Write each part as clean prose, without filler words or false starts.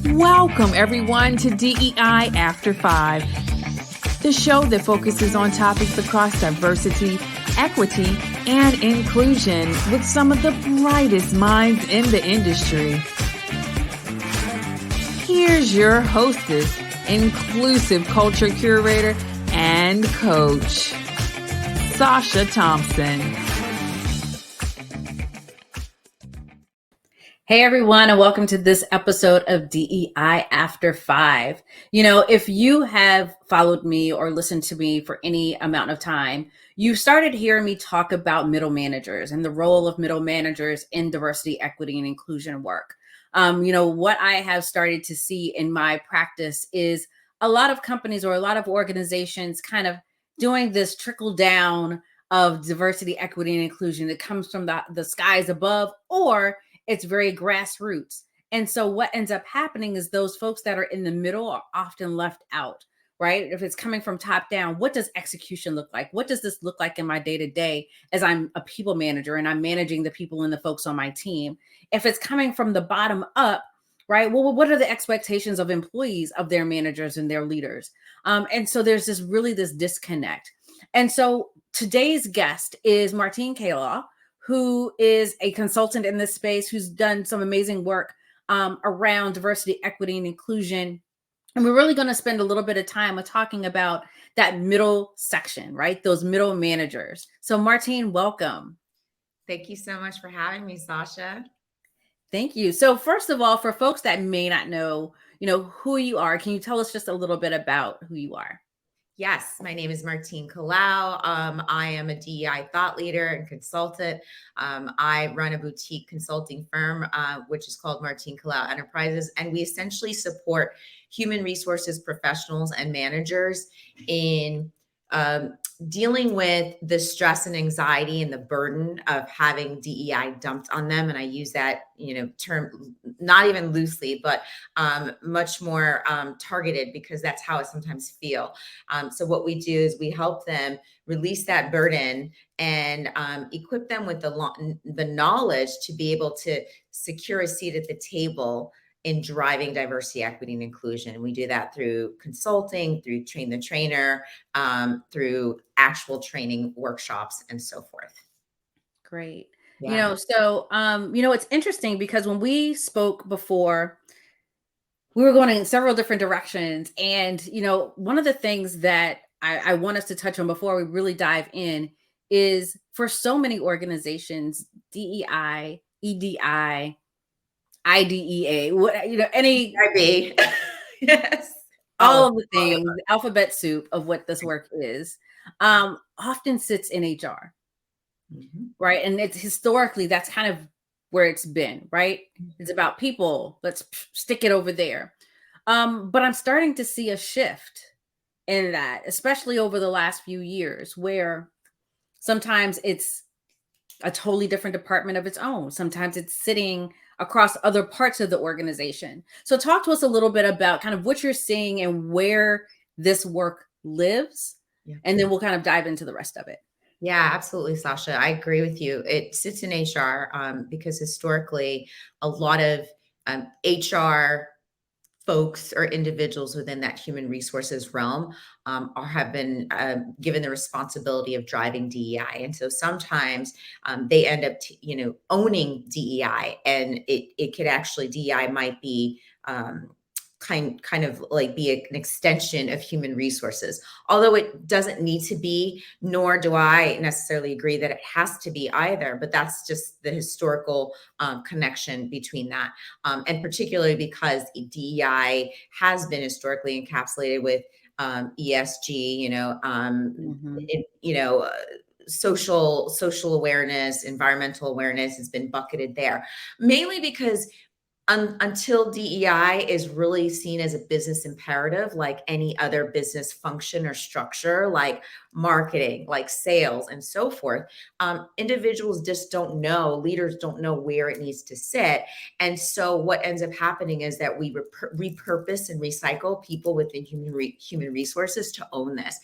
Welcome, everyone, to DEI After 5, the show that focuses on topics across diversity, equity, and inclusion with some of the brightest minds in the industry. Here's your hostess, inclusive culture curator and coach, Sacha Thompson. Hey everyone, and welcome to this episode of DEI After 5. If you have followed me or listened to me for any amount of time, you started hearing me talk about middle managers and the role of middle managers in diversity, equity, and inclusion work. What I have started to see in my practice is a lot of companies or a lot of organizations kind of doing this trickle down of diversity, equity, and inclusion that comes from the skies above, or it's very grassroots. And so what ends up happening is those folks that are in the middle are often left out, right? If it's coming from top down, what does execution look like? What does this look like in my day-to-day as I'm a people manager and I'm managing the people and the folks on my team? If it's coming from the bottom up, right? Well, what are the expectations of employees, of their managers and their leaders? And so there's this disconnect. And so today's guest is Martine Kalaw, who is a consultant in this space, who's done some amazing work around diversity, equity, and inclusion. And we're really going to spend a little bit of time talking about that middle section, right? Those middle managers. So Martine, welcome. Thank you so much for having me, Sacha. Thank you. So first of all, for folks that may not know, who you are, can you tell us just a little bit about who you are? Yes, my name is Martine Kalaw. I am a DEI thought leader and consultant. I run a boutique consulting firm, which is called Martine Kalaw Enterprises. And we essentially support human resources professionals and managers in dealing with the stress and anxiety and the burden of having DEI dumped on them. And I use that, term not even loosely, but much more targeted, because that's how I sometimes feel. So what we do is we help them release that burden and equip them with the knowledge to be able to secure a seat at the table in driving diversity, equity, and inclusion. And we do that through consulting, through train the trainer, through actual training workshops, and so forth. Great. Yeah. It's interesting because when we spoke before, we were going in several different directions. And, one of the things that I want us to touch on before we really dive in is, for so many organizations, DEI, EDI, IDEA, any IB. Yes. All of the things, the alphabet soup of what this work is, often sits in HR, right? And it's historically, that's kind of where it's been, right? It's about people. Let's stick it over there. But I'm starting to see a shift in that, especially over the last few years, where sometimes it's a totally different department of its own. Sometimes it's sitting across other parts of the organization. So talk to us a little bit about kind of what you're seeing and where this work lives. Yeah. And then we'll kind of dive into the rest of it. Yeah, absolutely, Sacha. I agree with you. It sits in HR because historically, a lot of HR folks or individuals within that human resources realm have been given the responsibility of driving DEI. And so sometimes they end up, owning DEI, and it could actually, DEI might be kind of like be an extension of human resources, although it doesn't need to be, nor do I necessarily agree that it has to be either, but that's just the historical connection between that. And particularly because DEI has been historically encapsulated with ESG, social awareness, environmental awareness has been bucketed there, mainly because until DEI is really seen as a business imperative, like any other business function or structure, like marketing, like sales, and so forth, individuals just don't know, leaders don't know where it needs to sit. And so what ends up happening is that we repurpose and recycle people within human resources to own this.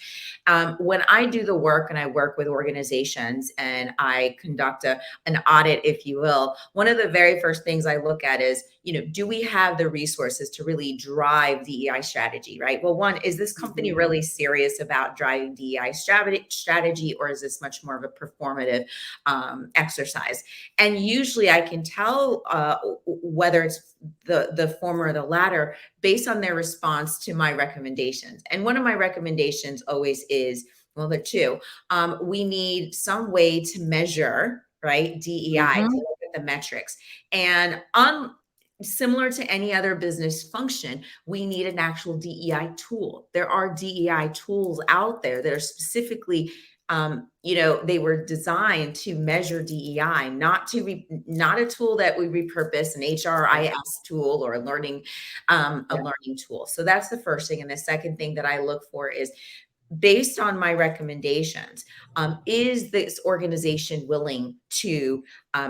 When I do the work and I work with organizations and I conduct an audit, if you will, one of the very first things I look at is, do we have the resources to really drive DEI strategy, right? Well, one, is this company really serious about driving DEI strategy, or is this much more of a performative exercise? And usually I can tell whether it's the former or the latter based on their response to my recommendations. And one of my recommendations always is, well, there are two. We need some way to measure, right, DEI, to look at the metrics. And similar to any other business function, we need an actual DEI tool. There are DEI tools out there that are specifically, they were designed to measure DEI, not a tool that we repurpose, an HRIS tool or a learning tool. So that's the first thing. And the second thing that I look for is, based on my recommendations, is this organization willing to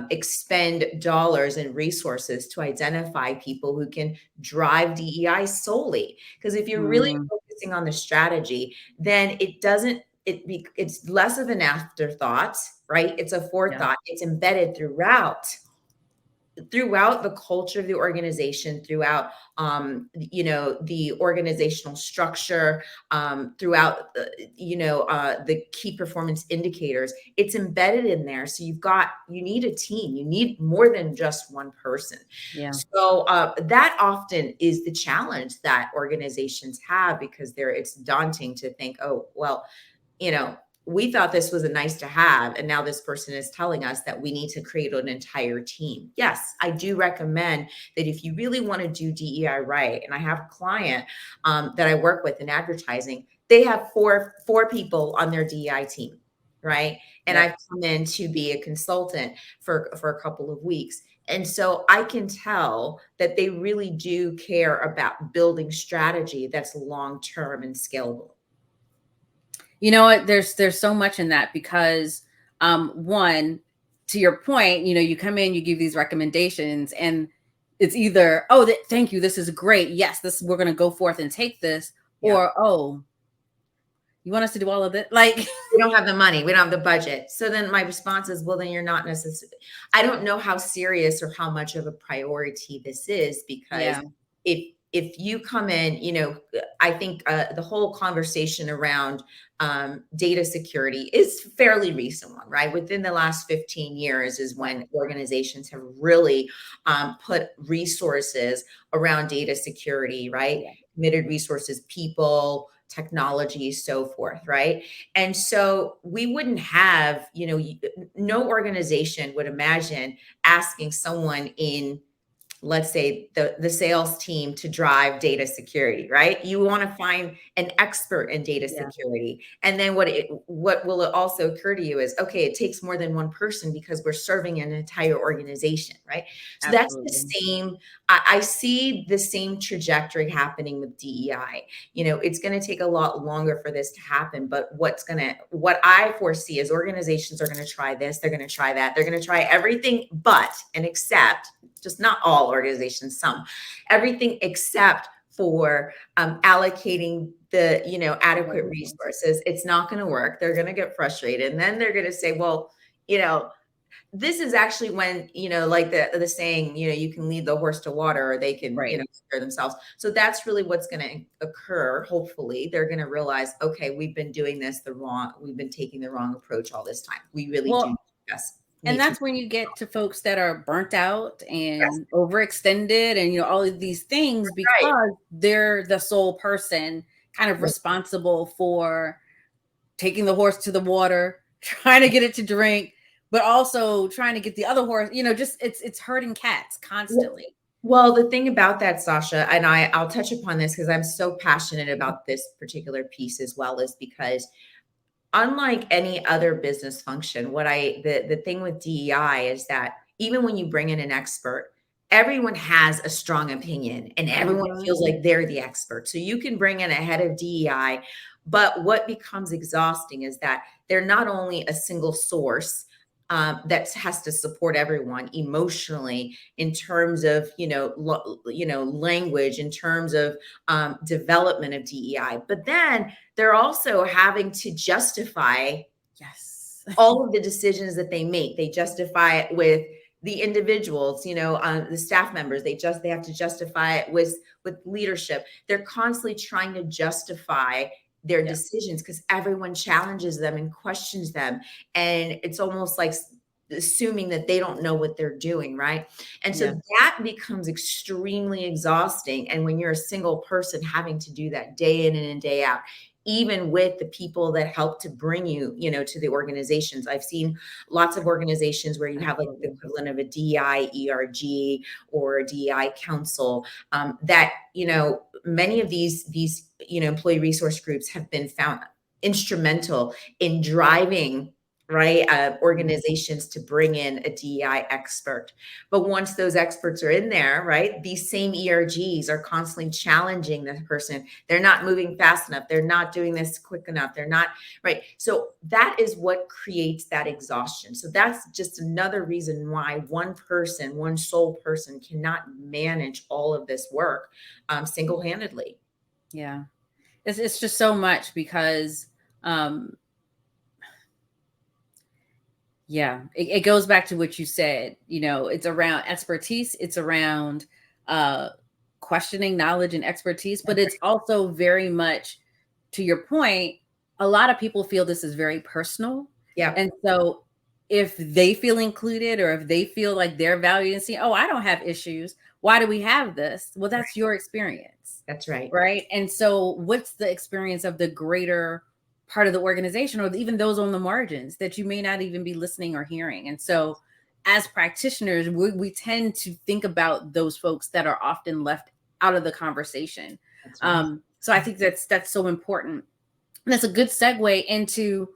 expend dollars and resources to identify people who can drive DEI solely? Because if you're really focusing on the strategy, then it's less of an afterthought, right? It's a forethought. It's embedded throughout the culture of the organization, throughout the organizational structure, throughout the key performance indicators. It's embedded in there. So you need a team. You need more than just one person. So that often is the challenge that organizations have, because it's daunting to think, oh, well, we thought this was a nice to have, and now this person is telling us that we need to create an entire team. Yes, I do recommend that if you really want to do DEI right, and I have a client that I work with in advertising, they have four people on their DEI team, right? And I've come in to be a consultant for a couple of weeks. And so I can tell that they really do care about building strategy that's long-term and scalable. You know what? There's so much in that, because one, to your point, you come in, you give these recommendations, and it's either, oh, thank you, this is great, yes, we're going to go forth and take this, or, oh, you want us to do all of it? Like, we don't have the money, we don't have the budget. So then my response is, well, then you're not necessarily, I don't know how serious or how much of a priority this is, because if you come in, I think the whole conversation around data security is fairly recent one, right? Within the last 15 years is when organizations have really put resources around data security, right? Committed resources, people, technology, so forth, right? And so we wouldn't have, no organization would imagine asking someone in, let's say, the sales team to drive data security, right? You want to find an expert in data security. And then what will also occur to you is, okay, it takes more than one person because we're serving an entire organization, right? So that's the same, I see the same trajectory happening with DEI. It's going to take a lot longer for this to happen, but what I foresee is organizations are going to try this, they're going to try that, they're going to try everything but and except, just not all organizations, some, everything except for allocating the adequate resources. It's not going to work. They're going to get frustrated, and then they're going to say, well, this is actually when, like the saying, you can lead the horse to water, or they can steer themselves. So that's really what's going to occur. Hopefully they're going to realize, okay, we've been doing this we've been taking the wrong approach all this time. We really do. Yes. And that's when you get to folks that are burnt out and overextended and, all of these things, because they're the sole person kind of responsible for taking the horse to the water, trying to get it to drink, but also trying to get the other horse, just it's herding cats constantly. Well, the thing about that, Sacha, and I'll touch upon this because I'm so passionate about this particular piece as well, is because unlike any other business function, the thing with DEI is that even when you bring in an expert, everyone has a strong opinion and everyone Mhm. feels like they're the expert. So you can bring in a head of DEI, but what becomes exhausting is that they're not only a single source that has to support everyone emotionally in terms of language, in terms of development of DEI, but then they're also having to justify Yes. all of the decisions that they make. They justify it with the individuals, the staff members. They have to justify it with leadership. They're constantly trying to justify their Yeah. decisions because everyone challenges them and questions them, and it's almost like assuming that they don't know what they're doing, right? And so Yeah. that becomes extremely exhausting. And when you're a single person having to do that day in and day out, even with the people that help to bring you, to the organizations. I've seen lots of organizations where you have like the equivalent of a DEI ERG or a DEI council, that, many of these, employee resource groups have been found instrumental in driving, right, organizations to bring in a DEI expert. But once those experts are in there, right, these same ERGs are constantly challenging the person. They're not moving fast enough. They're not doing this quick enough. They're not, right. So that is what creates that exhaustion. So that's just another reason why one person, one sole person cannot manage all of this work single-handedly. Yeah. It's just so much because, yeah, it goes back to what you said, it's around expertise. It's around questioning knowledge and expertise, but it's also very much, to your point, a lot of people feel this is very personal. Yeah. And so if they feel included or if they feel like they're valued and see, oh, I don't have issues. Why do we have this? Well, that's your experience. That's right. Right. And so what's the experience of the greater part of the organization, or even those on the margins that you may not even be listening or hearing? And so as practitioners, we tend to think about those folks that are often left out of the conversation. That's right. So I think that's so important. And that's a good segue into,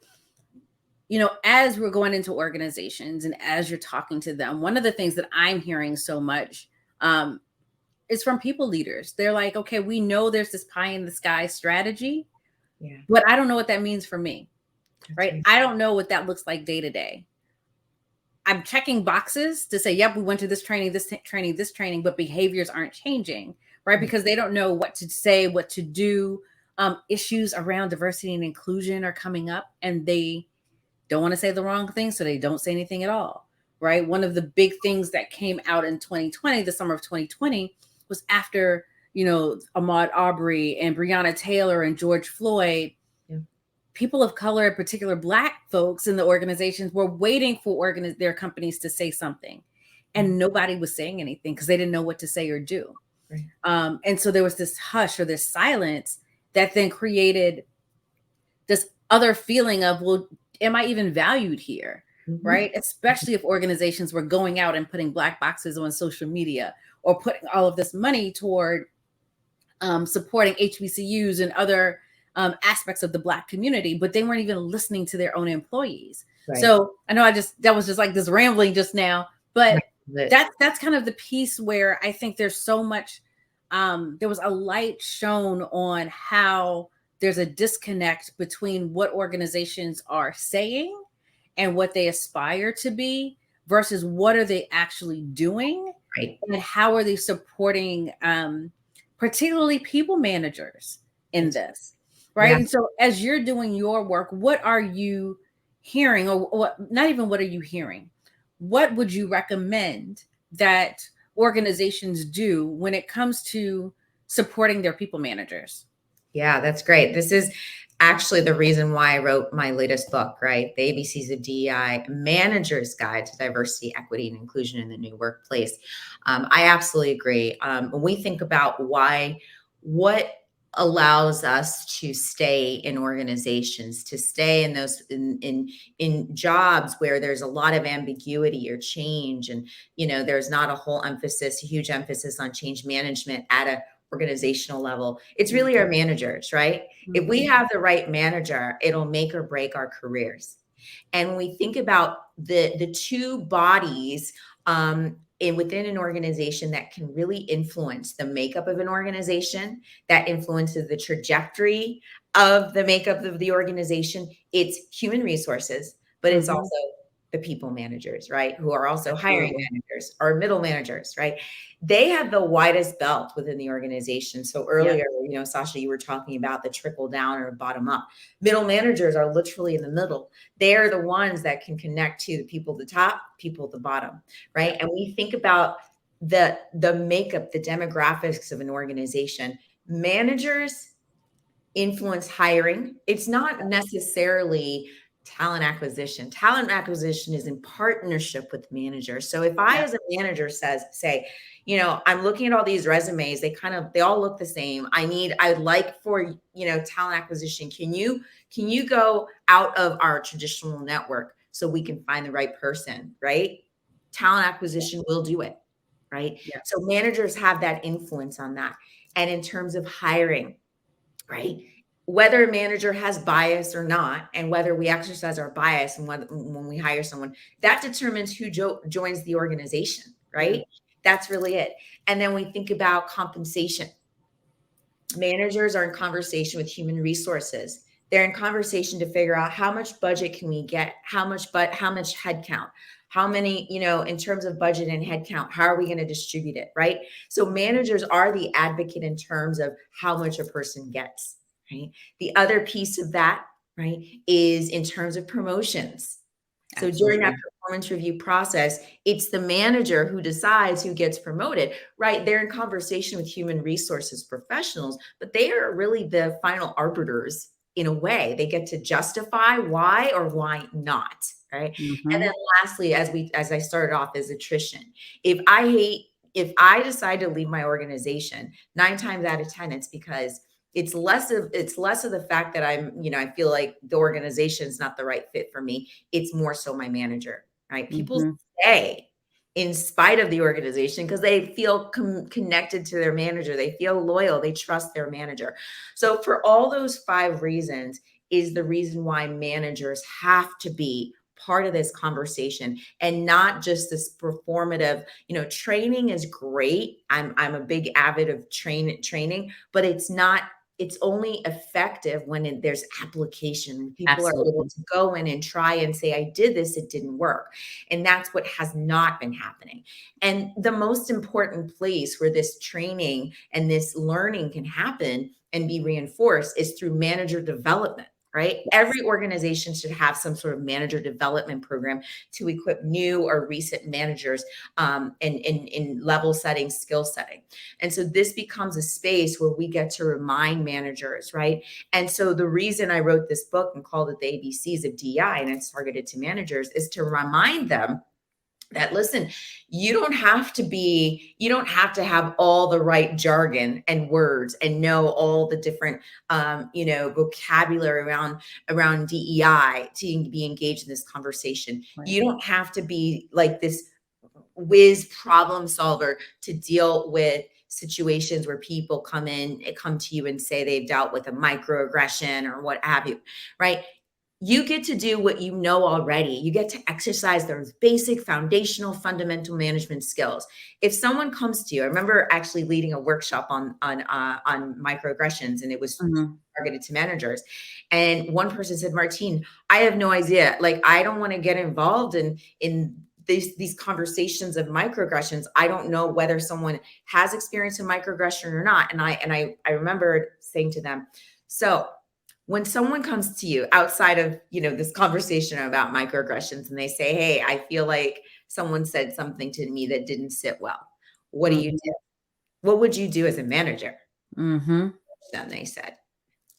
as we're going into organizations and as you're talking to them, one of the things that I'm hearing so much is from people leaders. They're like, okay, we know there's this pie in the sky strategy, Yeah. but I don't know what that means for me, That's right? I don't know what that looks like day to day. I'm checking boxes to say, yep, we went to this training, this training, but behaviors aren't changing, right? Because they don't know what to say, what to do. Issues around diversity and inclusion are coming up and they don't want to say the wrong thing, so they don't say anything at all, right? One of the big things that came out in 2020, the summer of 2020, was after, Ahmaud Arbery and Breonna Taylor and George Floyd. Yeah. People of color, in particular Black folks in the organizations, were waiting for their companies to say something. And nobody was saying anything because they didn't know what to say or do. Right. And so there was this hush or this silence that then created this other feeling of, well, am I even valued here? Mm-hmm. Right? Especially if organizations were going out and putting black boxes on social media or putting all of this money toward supporting HBCUs and other aspects of the Black community, but they weren't even listening to their own employees. Right. So I know that was just like this rambling just now, but that's kind of the piece where I think there's so much, there was a light shown on how there's a disconnect between what organizations are saying and what they aspire to be versus what are they actually doing, right, and how are they supporting particularly people managers in this, right? Yeah. And so as you're doing your work, what are you hearing, or what, not even what are you hearing? What would you recommend that organizations do when it comes to supporting their people managers? Yeah, that's great. This is actually the reason why I wrote my latest book, right? The ABCs of DEI, Manager's Guide to Diversity, Equity, and Inclusion in the New Workplace. I absolutely agree. When we think about what allows us to stay in organizations, to stay in those in jobs where there's a lot of ambiguity or change, and there's not a huge emphasis on change management at a organizational level, it's really our managers, right? Mm-hmm. If we have the right manager, it'll make or break our careers. And when we think about the two bodies within an organization that can really influence the makeup of an organization, that influences the trajectory of the makeup of the organization. It's human resources, but it's also the people managers, right? Who are also hiring managers or middle managers, right? They have the widest belt within the organization. So earlier, Sacha, you were talking about the trickle down or bottom up. Middle managers are literally in the middle. They're the ones that can connect to the people at the top, people at the bottom, right? And we think about the makeup, the demographics of an organization. Managers influence hiring. It's not necessarily talent acquisition. Talent acquisition is in partnership with managers. So if I, as a manager, say, I'm looking at all these resumes, they all look the same. I'd like for, talent acquisition. Can you go out of our traditional network so we can find the right person, right? Talent acquisition will do it, right? Yeah. So managers have that influence on that. And in terms of hiring, right? Whether a manager has bias or not, and whether we exercise our bias and when we hire someone, that determines who joins the organization, right? Mm-hmm. That's really it. And then we think about compensation. Managers are in conversation with human resources. They're in conversation to figure out how much budget can we get, how much headcount, how many, in terms of budget and headcount, how are we going to distribute it, right? So managers are the advocate in terms of how much a person gets, right? The other piece of that, right, is in terms of promotions. So during that performance review process, it's the manager who decides who gets promoted, right? They're in conversation with human resources professionals, but they are really the final arbiters in a way. They get to justify why or why not, right? Mm-hmm. And then lastly, as I started off, is attrition. If I decide to leave my organization, 9 times out of 10, it's because it's less of the fact that I feel like the organization is not the right fit for me. It's more so my manager, right? People stay in spite of the organization because they feel connected to their manager. They feel loyal. They trust their manager. So for all those 5 reasons is the reason why managers have to be part of this conversation and not just this performative, training is great. I'm a big avid of training, but it's only effective when there's application. People are able to go in and try and say, I did this, it didn't work. And that's what has not been happening. And the most important place where this training and this learning can happen and be reinforced is through manager development. Right? Yes. Every organization should have some sort of manager development program to equip new or recent managers in level setting, skill setting. And so this becomes a space where we get to remind managers, right? And so the reason I wrote this book and called it the ABCs of DEI, and it's targeted to managers, is to remind them that, listen, you don't have to have all the right jargon and words and know all the different, vocabulary around DEI to be engaged in this conversation. Right. You don't have to be like this whiz problem solver to deal with situations where people come to you and say they've dealt with a microaggression or what have you, right? You get to do what you know already. You get to exercise those basic foundational fundamental management skills. If someone comes to you, I remember actually leading a workshop on microaggressions, and it was targeted to managers. And one person said, Martine, I have no idea. Like, I don't want to get involved in these conversations of microaggressions. I don't know whether someone has experience in microaggression or not. And I remember saying to them, so when someone comes to you outside of, this conversation about microaggressions and they say, hey, I feel like someone said something to me that didn't sit well. What do you do? What would you do as a manager? Then they said,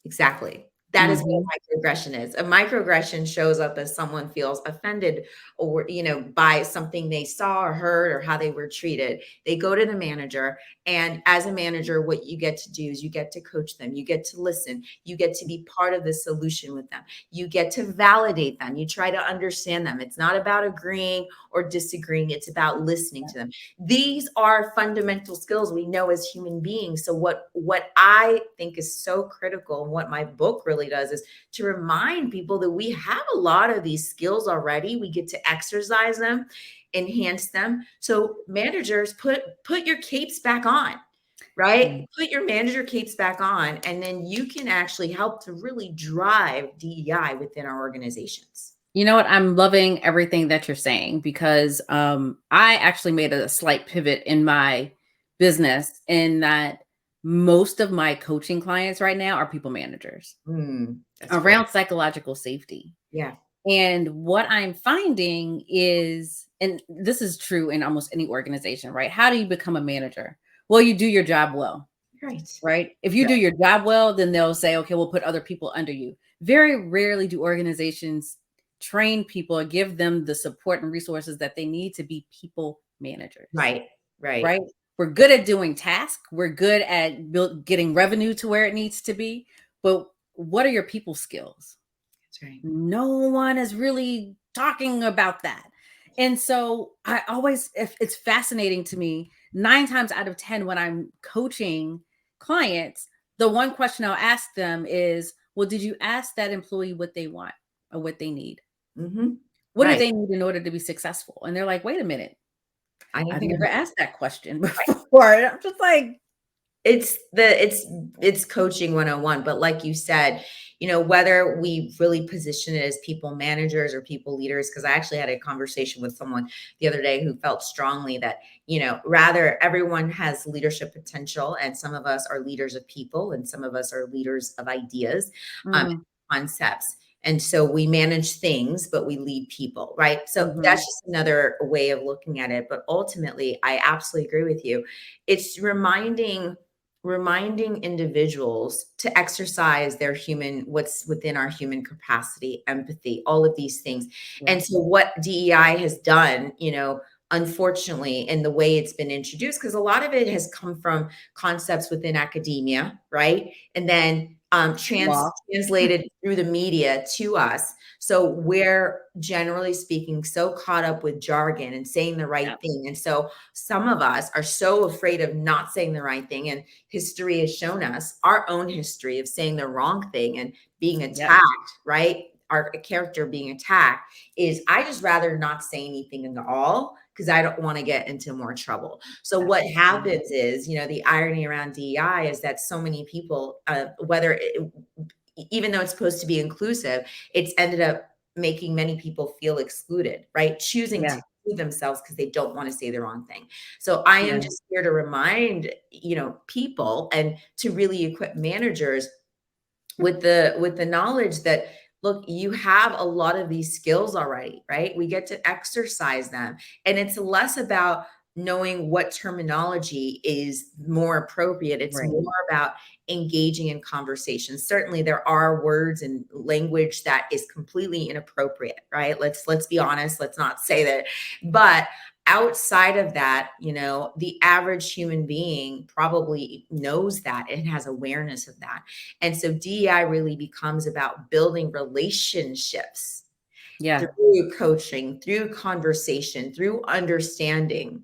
exactly. That is what a microaggression is. A microaggression shows up as someone feels offended or, by something they saw or heard or how they were treated. They go to the manager, and as a manager, what you get to do is you get to coach them. You get to listen. You get to be part of the solution with them. You get to validate them. You try to understand them. It's not about agreeing or disagreeing. It's about listening to them. These are fundamental skills we know as human beings. So what I think is so critical, and what my book really does, is to remind people that we have a lot of these skills already. We get to exercise them enhance them. So managers, put your capes back on, right? Mm. Put your manager capes back on, and then you can actually help to really drive DEI within our organizations. You know what? I'm loving everything that you're saying because I actually made a slight pivot in my business in that most of my coaching clients right now are people managers That's great. around psychological safety. Yeah. And what I'm finding is, and this is true in almost any organization, right? How do you become a manager? Well, you do your job well, Right. right? If you do your job well, then they'll say, okay, we'll put other people under you. Very rarely do organizations train people or give them the support and resources that they need to be people managers. Right. Right. We're good at doing tasks. We're good at getting revenue to where it needs to be. But what are your people skills? That's right. No one is really talking about that. And so I always, if it's fascinating to me, 9 times out of 10, when I'm coaching clients, the one question I'll ask them is, well, did you ask that employee what they want or what they need? What do Right. they need in order to be successful? And they're like, wait a minute, I didn't I've think never asked that question before. And I'm just like, it's coaching 101. But like you said, whether we really position it as people managers or people leaders, because I actually had a conversation with someone the other day who felt strongly that, rather everyone has leadership potential, and some of us are leaders of people and some of us are leaders of ideas, concepts. And so we manage things, but we lead people, right? So that's just another way of looking at it. But ultimately, I absolutely agree with you. It's reminding individuals to exercise their what's within our human capacity, empathy, all of these things. yeah. And so what DEI has done, unfortunately, in the way it's been introduced, because a lot of it has come from concepts within academia, right? And then translated through the media to us. So we're, generally speaking, so caught up with jargon and saying the right thing. And so some of us are so afraid of not saying the right thing. And history has shown us our own history of saying the wrong thing and being attacked, right? Our character being attacked is, I just rather not say anything at all because I don't want to get into more trouble. So what happens is, the irony around DEI is that so many people, even though it's supposed to be inclusive, it's ended up making many people feel excluded, right? Choosing to exclude themselves because they don't want to say the wrong thing. So I am just here to remind, people, and to really equip managers with the knowledge that, look, you have a lot of these skills already, right? We get to exercise them. And it's less about knowing what terminology is more appropriate. It's more about engaging in conversation. Certainly there are words and language that is completely inappropriate, right? Let's be honest. Let's not say that. But outside of that, the average human being probably knows that and has awareness of that. And so DEI really becomes about building relationships through coaching, through conversation, through understanding,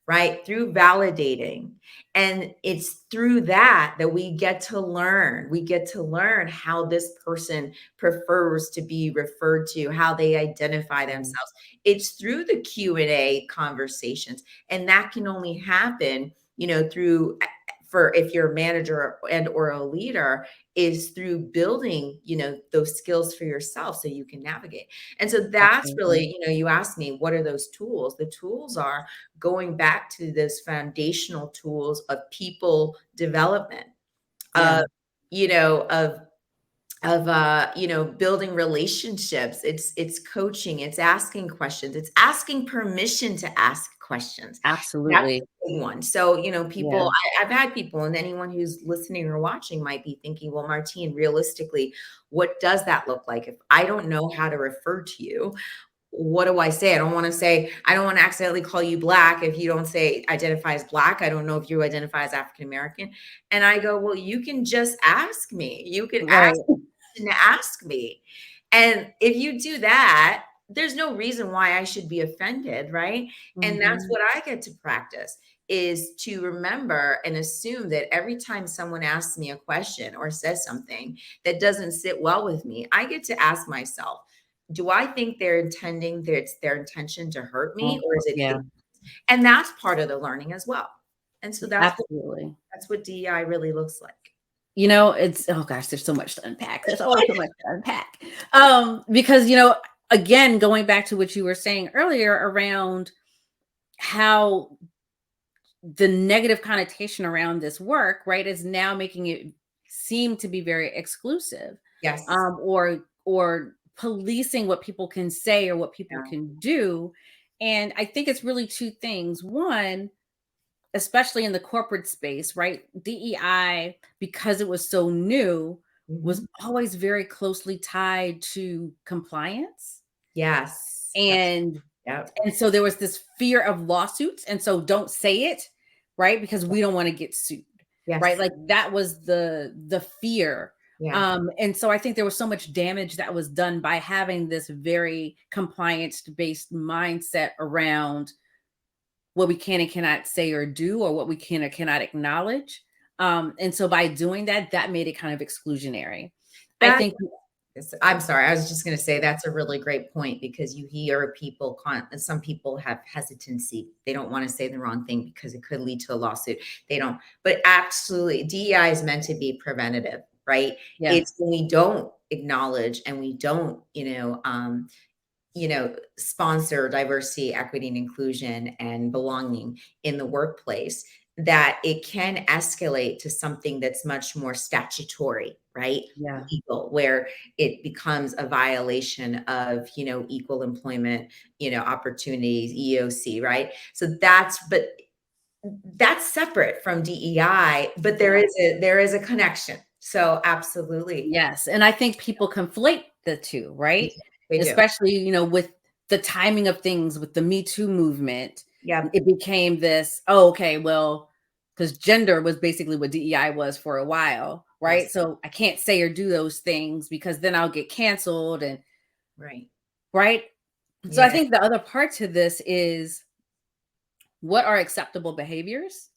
right? Through validating. And it's through that we get to learn. We get to learn how this person prefers to be referred to, how they identify themselves. It's through the Q&A conversations. And that can only happen, if you're a manager and or a leader, is through building, those skills for yourself so you can navigate. And so that's really, you asked me, what are those tools? The tools are going back to those foundational tools of people development, of building relationships. It's coaching, it's asking questions, it's asking permission to ask questions. Absolutely. That's a big one. So, people, I've had people, and anyone who's listening or watching might be thinking, well, Martine, realistically, what does that look like? If I don't know how to refer to you, what do I say? I don't want to accidentally call you Black if you don't say identify as Black. I don't know if you identify as African-American. And I go, well, you can just ask me. You can ask me. And if you do that, there's no reason why I should be offended, right? And that's what I get to practice, is to remember and assume that every time someone asks me a question or says something that doesn't sit well with me, I get to ask myself, do I think they're intending that it's their intention to hurt me, or is it Yeah, and that's part of the learning as well. And so absolutely. that's what DEI really looks like. It's, oh gosh, there's so much to unpack. There's always so much to unpack. Because, again, going back to what you were saying earlier around how the negative connotation around this work, right, is now making it seem to be very exclusive, Yes. or policing what people can say or what people Yeah. can do. And I think it's really two things. One, especially in the corporate space, right? DEI, because it was so new, was Mhm. always very closely tied to compliance. Yes. And Yep. and so there was this fear of lawsuits. And so don't say it, right? Because we don't want to get sued. Right. Yes. Like that was the fear. Yeah. And so I think there was so much damage that was done by having this very compliance-based mindset around what we can and cannot say or do, or what we can or cannot acknowledge. And so by doing that, that made it kind of exclusionary. I That think, I'm sorry. I was just going to say that's a really great point, because you hear people, some people have hesitancy. They don't want to say the wrong thing because it could lead to a lawsuit. They don't, but absolutely, DEI is meant to be preventative, right? yeah, It's when we don't acknowledge and we don't, sponsor diversity, equity, and inclusion and belonging in the workplace, that it can escalate to something that's much more statutory, right? yeah, Legal, where it becomes a violation of, equal employment, opportunities, EOC, right? So that's separate from DEI, but yeah. there is a connection. So absolutely. Yes. And I think people conflate the two, They right? do. They do. Especially, with the timing of things with the Me Too movement, Yep. it became this, oh, okay, well, because gender was basically what DEI was for a while, right? Yes. So I can't say or do those things because then I'll get canceled, and Right. right. So I Yeah. think the other part to this is, what are acceptable behaviors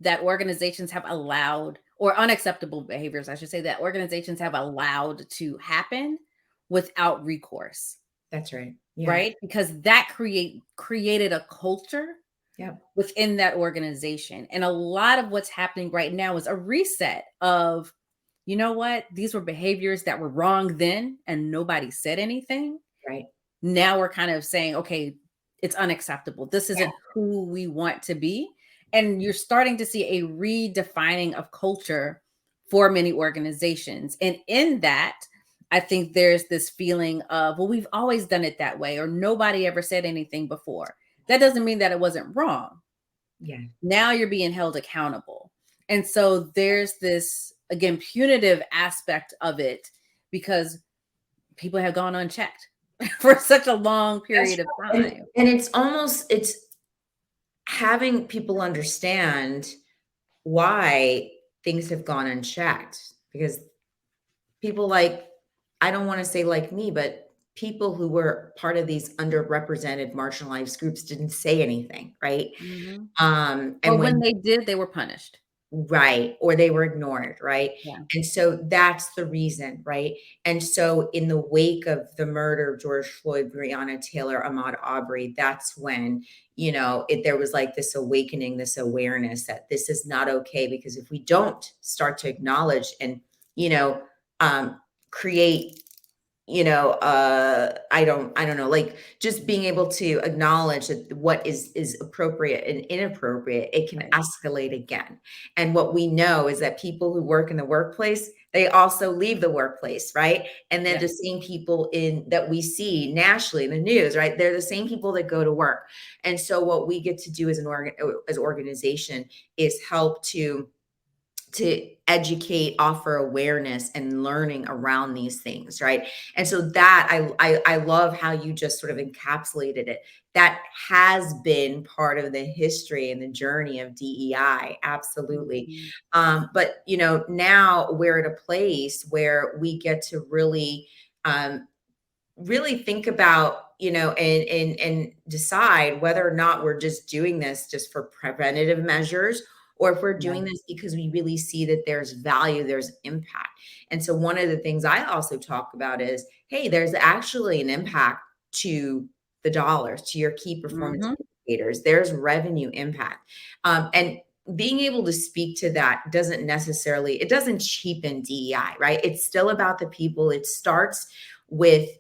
that organizations have allowed, or unacceptable behaviors, I should say, that organizations have allowed to happen without recourse, That's right. Yeah. right? Because that created a culture Yep. within that organization. And a lot of what's happening right now is a reset of, you know what, these were behaviors that were wrong then and nobody said anything. Right. Now we're kind of saying, okay, it's unacceptable. This Yeah. isn't who we want to be. And you're starting to see a redefining of culture for many organizations. And in that, I think there's this feeling of, well, we've always done it that way, or nobody ever said anything before. That doesn't mean that it wasn't wrong. Yeah. Now you're being held accountable. And so there's this, again, punitive aspect of it, because people have gone unchecked for such a long That's period of right. And, time. and it's having people understand why things have gone unchecked, because people like, I don't want to say like me, but people who were part of these underrepresented marginalized groups didn't say anything, right? Mhm. Or And when when they did, they were punished. right, or they were ignored, right? Yeah. And so that's the reason, right? And so in the wake of the murder of George Floyd, Breonna Taylor, Ahmaud Arbery, that's when, there was like this awakening, this awareness that this is not okay, because if we don't start to acknowledge and, you know, create, I don't know, like just being able to acknowledge that what is appropriate and inappropriate, it can Right. escalate again. And what we know is that people who work in the workplace, they also leave the workplace, right? And then Yeah. the same people in that we see nationally in the news, right? They're the same people that go to work. And so what we get to do as as organization is help to educate, offer awareness and learning around these things, right? And so that I love how you just sort of encapsulated it. That has been part of the history and the journey of DEI, absolutely. Mhm. But now we're at a place where we get to really think about, and decide whether or not we're just doing this just for preventative measures, or if we're doing this because we really see that there's value, there's impact. And so one of the things I also talk about is, hey, there's actually an impact to the dollars, to your key performance indicators. There's revenue impact. And being able to speak to that it doesn't cheapen DEI, right? It's still about the people. It starts with,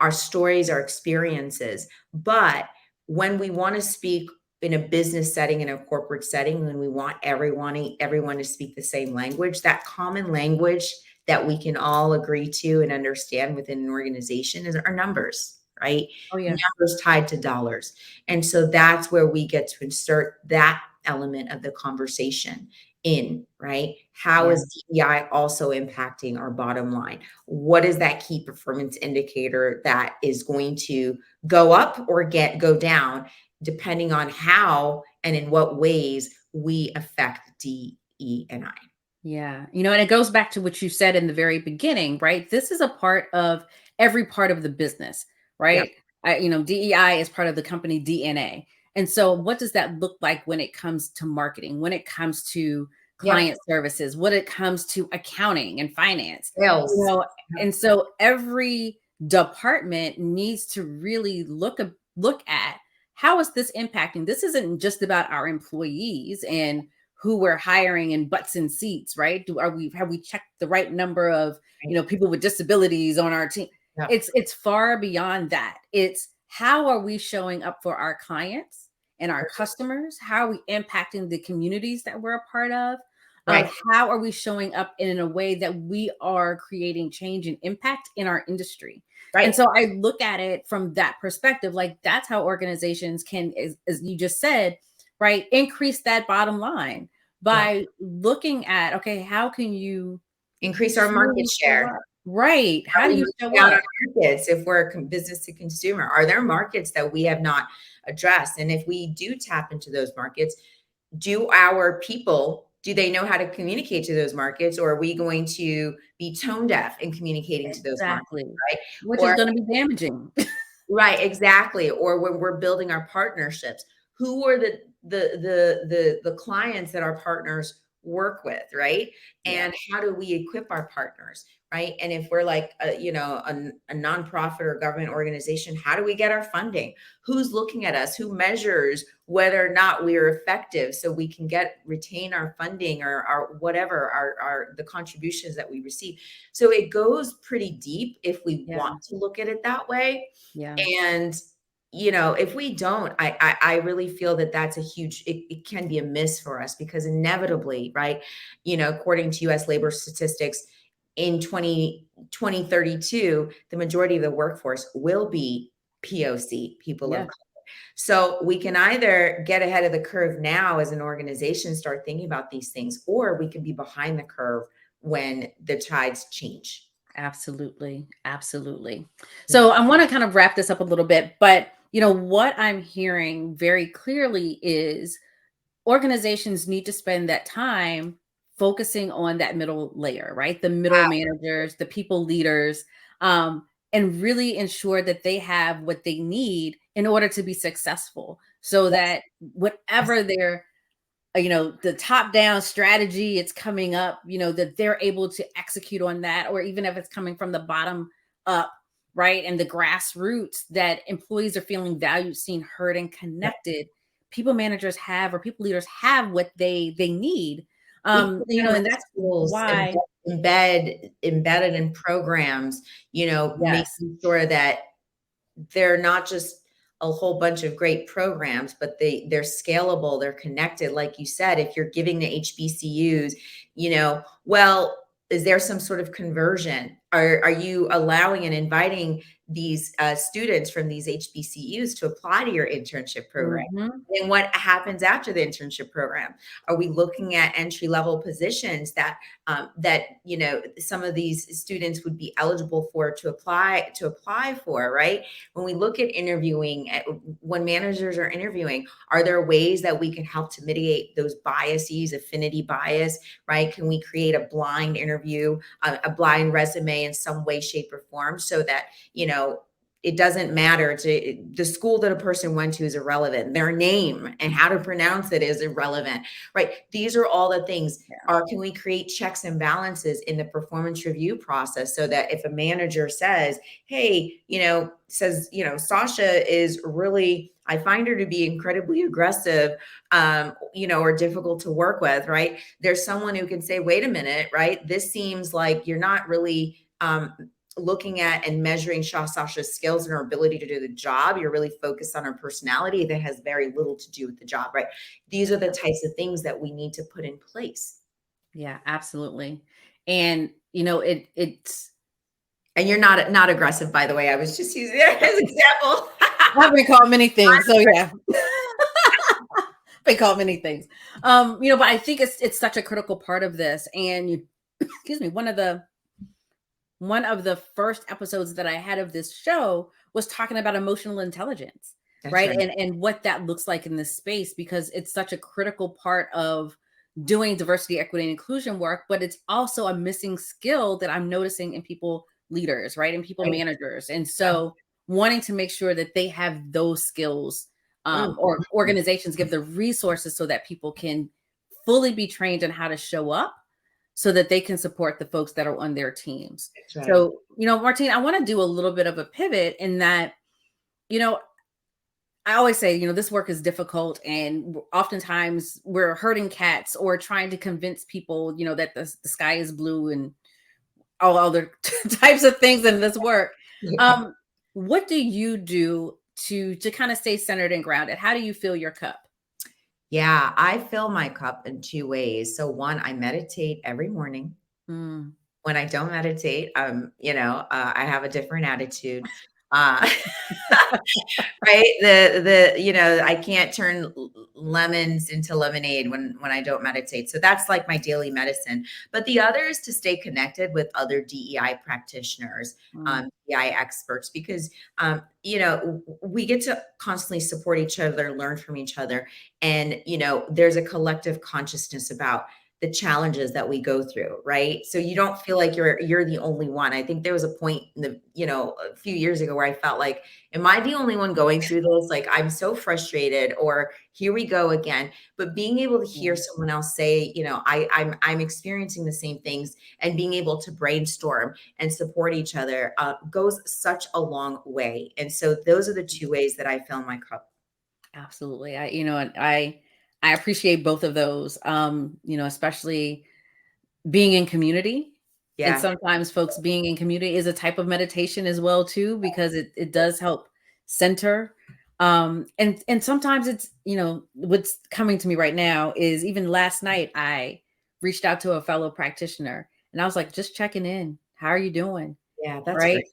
our stories, our experiences. But when we want to speak in a business setting, in a corporate setting, when we want everyone to speak the same language, that common language that we can all agree to and understand within an organization is our numbers, right? Oh, yeah. Numbers tied to dollars. And so that's where we get to insert that element of the conversation in, right? How is DEI also impacting our bottom line? What is that key performance indicator that is going to go up or go down, depending on how and in what ways we affect DE&I? Yeah. And it goes back to what you said in the very beginning, right? This is a part of every part of the business, right? DEI is part of the company DNA. And so what does that look like when it comes to marketing, when it comes to client services, when it comes to accounting and finance? Sales. And so every department needs to really look at how is this impacting? This isn't just about our employees and who we're hiring in butts and seats, right? Have we checked the right number of people with disabilities on our team? Yeah. It's far beyond that. It's how are we showing up for our clients and our customers? How are we impacting the communities that we're a part of? Right. How are we showing up in a way that we are creating change and impact in our industry? Right. And so I look at it from that perspective, like that's how organizations can, as you just said, right, increase that bottom line by looking at, okay, how can you increase our market share? Right. How do you show up? Our markets, if we're business to consumer, are there markets that we have not addressed? And if we do tap into those markets, do our people, do they know how to communicate to those markets, or are we going to be tone deaf in communicating to those markets, right? Which is going to be damaging. Right, exactly. Or when we're building our partnerships, who are the clients that our partners work with, right? And how do we equip our partners, right? And if we're like a nonprofit or government organization, how do we get our funding? Who's looking at us? Who measures whether or not we are effective so we can retain our funding or our whatever, our the contributions that we receive? So it goes pretty deep if we want to look at it that way. Yeah. And if we don't, I really feel that that's it can be a miss for us, because inevitably, right, according to US labor statistics, in 2032, the majority of the workforce will be POC, people of color. So we can either get ahead of the curve now as an organization, start thinking about these things, or we can be behind the curve when the tides change. Absolutely. Absolutely. So I want to kind of wrap this up a little bit, but what I'm hearing very clearly is organizations need to spend that time focusing on that middle layer, right? The middle managers, the people leaders, and really ensure that they have what they need in order to be successful, so that whatever their the top-down strategy it's coming up, that they're able to execute on that, or even if it's coming from the bottom up, right? And the grassroots, that employees are feeling valued, seen, heard, and connected. People managers have, or people leaders have what they need. And that's why embedded in programs, making sure that they're not just a whole bunch of great programs, but they're scalable, they're connected. Like you said, if you're giving the HBCUs, well, is there some sort of conversion? Are you allowing and inviting these students from these HBCUs to apply to your internship program? And what happens after the internship program? Are we looking at entry-level positions that some of these students would be eligible for to apply for, right? When we look at interviewing, when managers are interviewing, are there ways that we can help to mitigate those biases, affinity bias, right? Can we create a blind interview, a blind resume in some way, shape, or form, so that it doesn't matter to the school that a person went to is irrelevant. Their name and how to pronounce it is irrelevant, right? These are all the things. Can we create checks and balances in the performance review process so that if a manager says, hey, Sacha is really, I find her to be incredibly aggressive, or difficult to work with, right? There's someone who can say, wait a minute, right? This seems like you're not really, looking at and measuring Sacha's skills and her ability to do the job. You're really focused on her personality that has very little to do with the job, right? These are the types of things that we need to put in place. Yeah, absolutely. And it's and you're not aggressive, by the way. I was just using it as an example. I've been called many things, so yeah. Been called many things. But I think it's such a critical part of this. And excuse me, one of the first episodes that I had of this show was talking about emotional intelligence, right? And what that looks like in this space, because it's such a critical part of doing diversity, equity, and inclusion work, but it's also a missing skill that I'm noticing in people leaders, right? And people managers. And so wanting to make sure that they have those skills, or organizations give the resources so that people can fully be trained on how to show up so that they can support the folks that are on their teams. So, Martine, I want to do a little bit of a pivot in that, I always say, this work is difficult, and oftentimes we're herding cats or trying to convince people, that the sky is blue and all other types of things in this work. What do you do to kind of stay centered and grounded? How do you fill your cup? Yeah, I fill my cup in two ways. So one, I meditate every morning. When I don't meditate, I have a different attitude. Right. I can't turn lemons into lemonade when I don't meditate. So that's like my daily medicine. But the other is to stay connected with other DEI practitioners, DEI experts, because, we get to constantly support each other, learn from each other. And, there's a collective consciousness about the challenges that we go through, right? So you don't feel like you're the only one. I think there was a point in a few years ago where I felt like, am I the only one going through this? Like, I'm so frustrated, or here we go again. But being able to hear someone else say, I'm experiencing the same things, and being able to brainstorm and support each other goes such a long way. And so those are the two ways that I fill my cup. Absolutely. I appreciate both of those, especially being in community. Yeah. And sometimes folks being in community is a type of meditation as well, too, because it does help center. And sometimes it's, what's coming to me right now is, even last night, I reached out to a fellow practitioner and I was like, just checking in. How are you doing? Yeah, that's right.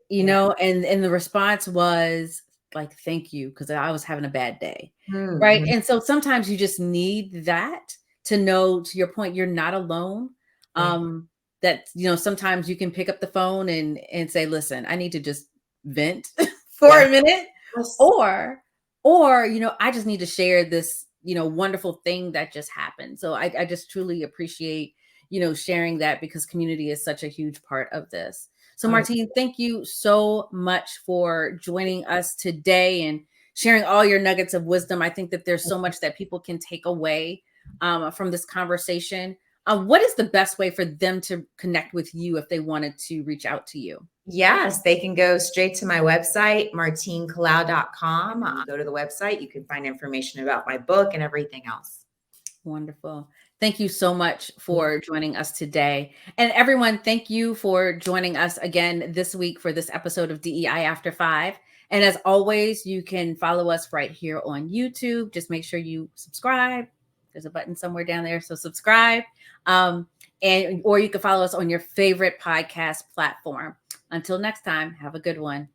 Great. And the response was like, thank you, because I was having a bad day. Right. And so sometimes you just need that to know, to your point, you're not alone. That, sometimes you can pick up the phone and say, listen, I need to just vent for a minute, or, I just need to share this, wonderful thing that just happened. So I just truly appreciate, sharing that, because community is such a huge part of this. So Martine, thank you so much for joining us today and sharing all your nuggets of wisdom. I think that there's so much that people can take away from this conversation. What is the best way for them to connect with you if they wanted to reach out to you? Yes, they can go straight to my website, martinekalaw.com. Go to the website. You can find information about my book and everything else. Wonderful. Thank you so much for joining us today. And everyone, thank you for joining us again this week for this episode of DEI After 5. And as always, you can follow us right here on YouTube. Just make sure you subscribe. There's a button somewhere down there, so subscribe. Or you can follow us on your favorite podcast platform. Until next time, have a good one.